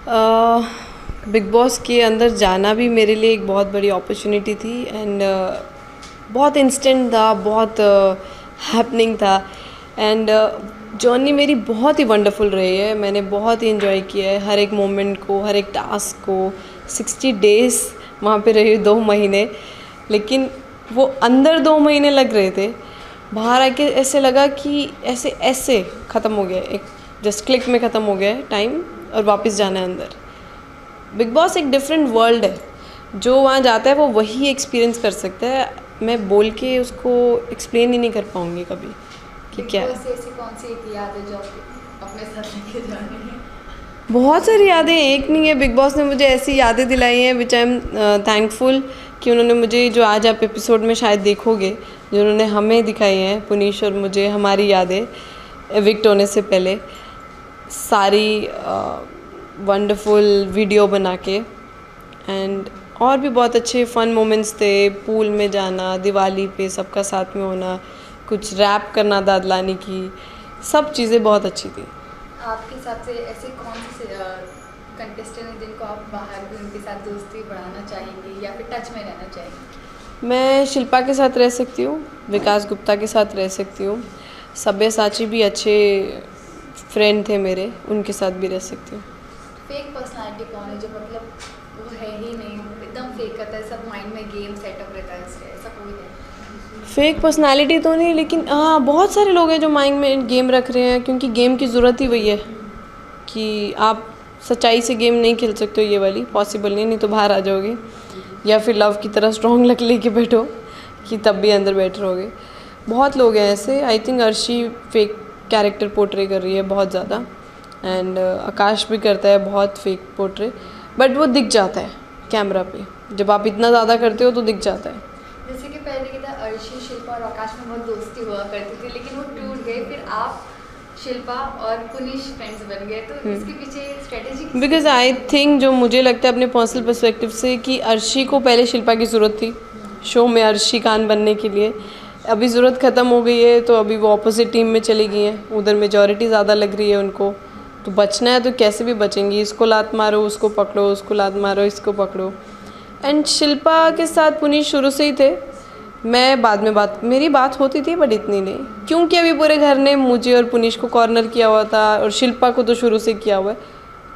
Big boss के अंदर जाना भी मेरे लिए एक बहुत बड़ी अपॉर्चुनिटी थी एंड बहुत इंस्टेंट था, बहुत हैपनिंग था एंड जर्नी मेरी बहुत ही वंडरफुल रही है। मैंने बहुत ही इन्जॉय किया है हर एक मोमेंट को, हर एक टास्क को। 60 डेज़ वहाँ पे रही, 2 महीने, लेकिन वो अंदर 2 महीने लग रहे थे, बाहर आके ऐसे लगा कि ऐसे ऐसे ख़त्म हो गया, एक जस्ट क्लिक में ख़त्म हो गया है टाइम और वापस जाना है अंदर। बिग बॉस एक डिफरेंट वर्ल्ड है, जो वहाँ जाता है वो वही एक्सपीरियंस कर सकता है। मैं बोल के उसको एक्सप्लेन ही नहीं कर पाऊँगी कभी कि क्या है। ऐसी कौन सी एक याद है जो अपने साथ लेके जा रही है? बहुत सारी यादें, एक नहीं है। बिग बॉस ने मुझे ऐसी यादें दिलाई हैं विच आई एम थैंकफुल कि उन्होंने मुझे, जो आज आप एपिसोड में शायद देखोगे, जो उन्होंने हमें दिखाई हैं, पुनीश और मुझे, हमारी यादें एविक्ट होने से पहले, सारी वंडरफुल वीडियो बना के। एंड और भी बहुत अच्छे फ़न मोमेंट्स थे, पूल में जाना, दिवाली पे सबका साथ में होना, कुछ रैप करना दादलानी की, सब चीज़ें बहुत अच्छी थी। आपके हिसाब से ऐसे कौन से कंटेस्टेंट हैं जिनको आप बाहर भी उनके साथ दोस्ती बढ़ाना चाहेंगे या फिर टच में रहना चाहेंगे? मैं शिल्पा के साथ रह सकती हूँ, विकास गुप्ता के साथ रह सकती हूँ, सब्यसाची भी अच्छे फ्रेंड थे मेरे, उनके साथ भी रह सकती हूँ। फेक पर्सनालिटी कौन है जो मतलब वो है ही नहीं, एकदम फेक करता है, सब माइंड में गेम सेटअप रहता है इसलिए, ऐसा कोई है? फेक पर्सनालिटी तो नहीं, लेकिन हाँ बहुत सारे लोग हैं जो माइंड में गेम रख रहे हैं, क्योंकि गेम की ज़रूरत ही वही है कि आप सच्चाई से गेम नहीं खेल सकते हो। ये वाली पॉसिबल नहीं तो बाहर आ जाओगे, या फिर लव की तरह स्ट्रॉन्ग लक लेके बैठो कि तब भी अंदर बैठ रहोगे। बहुत लोग हैं ऐसे। I think Arshi fake character portray कर रही है बहुत ज़्यादा, एंड आकाश भी करता है बहुत फेक पोर्ट्रे, बट वो दिख जाता है कैमरा पे। जब आप इतना ज़्यादा करते हो तो दिख जाता है। जैसे कि पहले क्या था, अर्शी, शिल्पा और आकाश में बहुत दोस्ती हुआ करती थी, लेकिन वो टूट गए, फिर आप, शिल्पा और पुनीश फ्रेंड्स बन गए, तो इसके पीछे स्ट्रेटेजी? बिकॉज आई थिंक, जो मुझे लगता है अपने पर्सनल पर्सपेक्टिव से, कि अर्शी को पहले शिल्पा की ज़रूरत थी शो में अर्शी खान बनने के लिए। अभी ज़रूरत ख़त्म हो गई है, तो अभी वो अपोजिट टीम में चली गई हैं, उधर मेजॉरिटी ज़्यादा लग रही है उनको, तो बचना है तो कैसे भी बचेंगी। इसको लात मारो, उसको पकड़ो, उसको लात मारो, इसको पकड़ो। एंड शिल्पा के साथ पुनीश शुरू से ही थे। मैं बाद में मेरी बात होती थी, बट इतनी नहीं, क्योंकि अभी पूरे घर ने मुझे और पुनीश को कॉर्नर किया हुआ था, और शिल्पा को तो शुरू से किया हुआ है,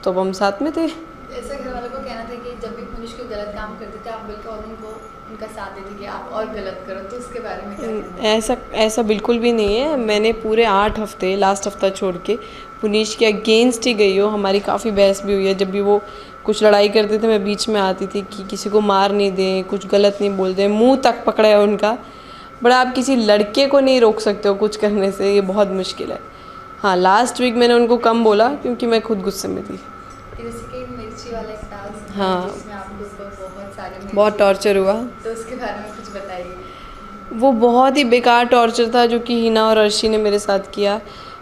तो अब हम साथ में थे। ऐसा घर वालों को कहना था कि जब भी पुनीश कोई गलत काम करते थे, आप बिल्कुल और उनको उनका साथ देते कि आप और गलत करो, तो उसके बारे में क्या कहना है? ऐसा बिल्कुल भी नहीं है। मैंने पूरे 8 हफ्ते, लास्ट हफ्ता छोड़ के, पुनीश के अगेंस्ट ही गई हो। हमारी काफ़ी बहस भी हुई है। जब भी वो कुछ लड़ाई करते थे, मैं बीच में आती थी कि किसी को मार नहीं दें, कुछ गलत नहीं बोल दें, मुंह तक पकड़ा है उनका। बट आप किसी लड़के को नहीं रोक सकते हो कुछ करने से, ये बहुत मुश्किल है। हाँ, लास्ट वीक मैंने उनको कम बोला क्योंकि मैं खुद गुस्से में थी। जैसे कि मिर्ची वाला एक टास्क, हाँ, जिसमें आपके ऊपर बहुत सारे बहुत टॉर्चर हुआ, तो उसके बारे में कुछ बताइए। वो बहुत ही बेकार टॉर्चर था जो कि हिना और अर्शी ने मेरे साथ किया।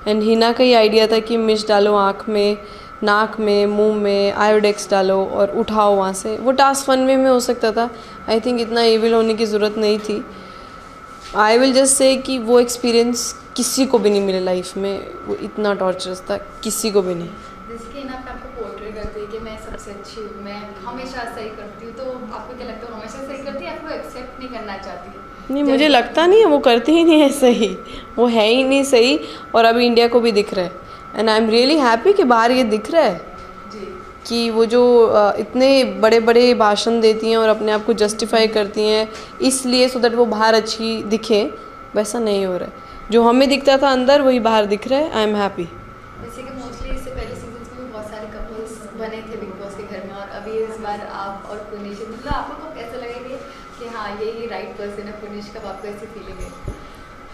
एंड हिना का ही आइडिया था कि मिर्च डालो आँख में, नाक में, मुंह में, आयोडेक्स डालो और उठाओ वहाँ से। वो टास्क फन वे में हो सकता था। आई थिंक इतना एविल होने की ज़रूरत नहीं थी। आई विल जस्ट से कि वो एक्सपीरियंस किसी को भी नहीं मिले लाइफ में, वो इतना टॉर्चरस था, किसी को भी नहीं। जैसे कि ना आपको पोर्ट्रे करती है कि मैं सबसे अच्छी हूँ, मैं हमेशा सही करती हूँ, तो आपको क्या लगता है, वो हमेशा सही करती है या फिर वो एक्सेप्ट नहीं करना चाहती है? नहीं, मुझे लगता नहीं है, वो करती ही नहीं है सही, वो है ही नहीं सही। और अभी इंडिया को भी दिख रहा है, and I am really happy कि बाहर ये दिख रहा है जी, कि वो जो इतने बड़े बड़े भाषण देती हैं और अपने आप को जस्टिफाई करती हैं इसलिए, सो दैट वो बाहर अच्छी दिखे, वैसा नहीं हो रहा है। जो हमें दिखता था अंदर, वही बाहर दिख रहा है। I am happy. जैसे कि मोस्टली इससे पहले सीजन्स में भी बहुत सारे कपल्स बने थे बिग बॉस के घर में, और अभी इस बार आप और पुनीश, मतलब आपको कब ऐसा लगेगा कि हाँ यही राइट पर्सन है पुनीश? कब आपको ऐसी फीलिंग है?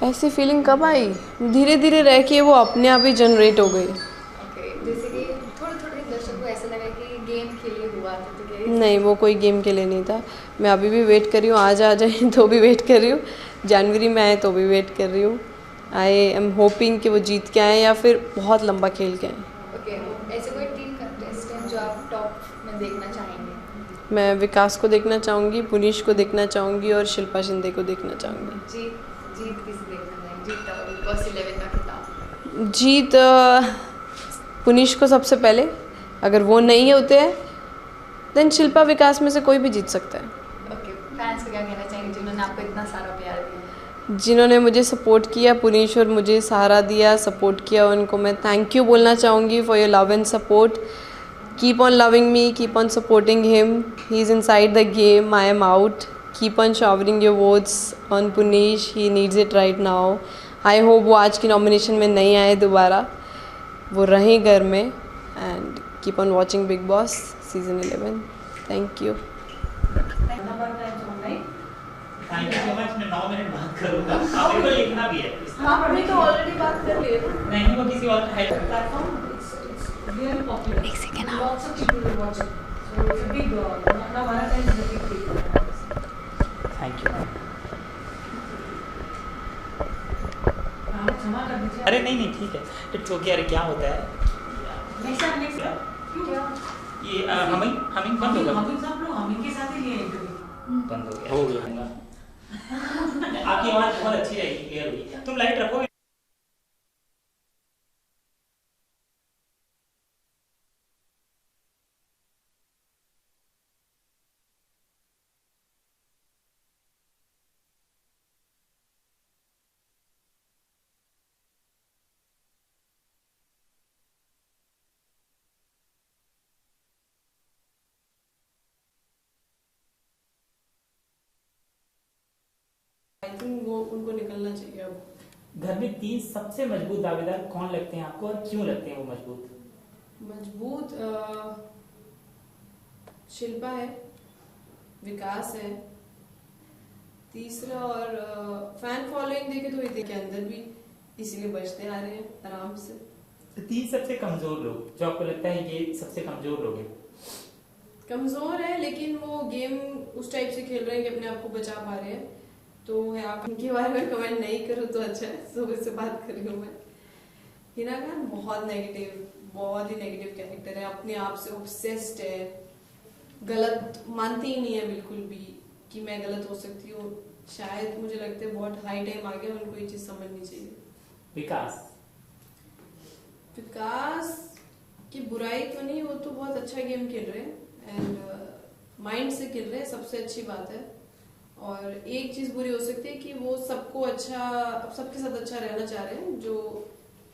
ऐसी फीलिंग कब आई? धीरे धीरे रह के वो अपने आप ही जनरेट हो गई। ओके, जैसे कि थोड़े थोड़े दर्शकों को ऐसा लगा कि गेम के लिए हुआ था, तो क्या नहीं, वो कोई गेम के लिए नहीं था। मैं अभी भी वेट कर रही हूँ, आज आ जाए तो भी वेट कर रही हूँ, जनवरी में आए तो भी वेट कर रही हूँ। आई एम होपिंग कि वो जीत के आएँ या फिर बहुत लंबा खेल के आएँ। ओके, ऐसे कोई टीम कंटेस्टेंट जो आप टॉप में देखना चाहेंगे? मैं विकास को देखना चाहूँगी, पुनीश को देखना चाहूँगी और शिल्पा शिंदे को देखना चाहूँगी। जीत जीत किसे देखना चाहेंगे? जीत बिग बॉस 11 का खिताब? जीत पुनीश को सबसे पहले, अगर वो नहीं होते हैं देन शिल्पा विकास में से कोई भी जीत सकता है। ओके, फैंस को क्या कहना चाहेंगे जिन्होंने आपको इतना सारा प्यार दिया? जिन्होंने मुझे सपोर्ट किया, पुनीश और मुझे सहारा दिया, सपोर्ट किया, उनको मैं थैंक यू बोलना चाहूँगी for your love and support. Keep on loving me, keep on supporting him, he is inside the game, I am out. Keep on showering your words on Puneesh, he needs it right now. I hope वो आज की nomination में नहीं आए दोबारा, वो रहें घर में। And keep on watching big boss season 11। Thank you. Thank you so much. मैं 9 मिनट बात करूंगा, आपको को लिखना भी है। हाँ, हमने तो ऑलरेडी बात कर ली है। नहीं, वो किसी और है Platform, it's really popular. एक second, Lots of people will watch it. So it's a big, now Valentine's is a big deal. Thank you. हाँ, क्षमा कर दीजिए। अरे नहीं नहीं ठीक है, इट्स ओके। अरे क्या होता है Next time, next time. क्यों? ये हमिंग बंद हो गया। हम सब लोग हम इनके साथ ही लिए इंटरव्यू। बंद हो गया। आपकी आवाज बहुत अच्छी रहेगी, क्लियर होगी। तुम लाइट रखो। आई थिंक वो उनको निकलना चाहिए अब। घर में 3 सबसे मजबूत दावेदार कौन लगते हैं आपको और क्यों लगते हैं वो मजबूत? मजबूत शिल्पा है, विकास है, तीसरा और फैन फॉलोइंग देखे तो इतने के अंदर भी इसीलिए बचते आ रहे हैं आराम से। तो 3 सबसे कमजोर लोग जो आपको लगता है ये सबसे कमजोर लोग हैं। कमजोर है लेकिन वो गेम उस टाइप से खेल रहे हैं कि अपने आप को बचा पा रहे हैं, तो है आप इनके बारे में कमेंट नहीं करो तो अच्छा है। सुबह से बात कर रही हूँ मैं। हिना खान बहुत नेगेटिव, बहुत ही नेगेटिव कैरेक्टर है, अपने आप से ऑब्सेस्ड है, गलत मानती ही नहीं है बिल्कुल भी कि मैं गलत हो सकती हूँ। शायद मुझे लगता है बहुत हाई टाइम आ गया, उनको ये चीज समझनी चाहिए। विकास की बुराई तो नहीं, वो तो बहुत अच्छा गेम खेल रहे हैं एंड माइंड से खेल रहे हैं, सबसे अच्छी बात है। और एक चीज बुरी हो सकती है कि वो सबको अच्छा, सबके साथ अच्छा रहना चाह रहे हैं, जो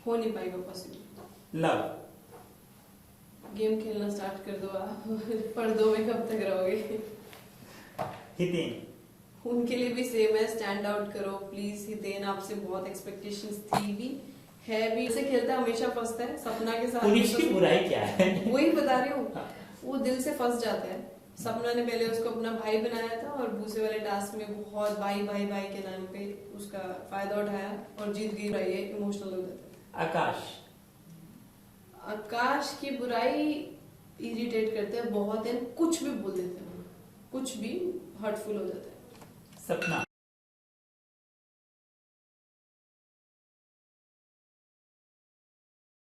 हो नहीं पाएगा पॉसिबल। लव गेम खेलना स्टार्ट कर दो आप। पर्दों में कब तक रहोगे? हितेन उनके लिए भी सेम है, स्टैंड आउट करो प्लीज। हितेन आपसे बहुत एक्सपेक्टेशंस थी भी, है भी। ऐसे खेलता है, हमेशा फंसता है सपना के साथ। पुलिस की बुराई क्या है? वही बता रही हूँ, वो दिल से फंस जाता है। सपना ने पहले उसको अपना भाई बनाया था और भूसे वाले टास्क में बहुत भाई भाई भाई के नाम पे उसका फायदा उठाया और जीत गई। रही है, इमोशनल हो जाता है। आकाश की बुराई इरिटेट करते हैं बहुत है, कुछ भी बोल देते हैं, कुछ भी हर्टफुल हो जाता है। सपना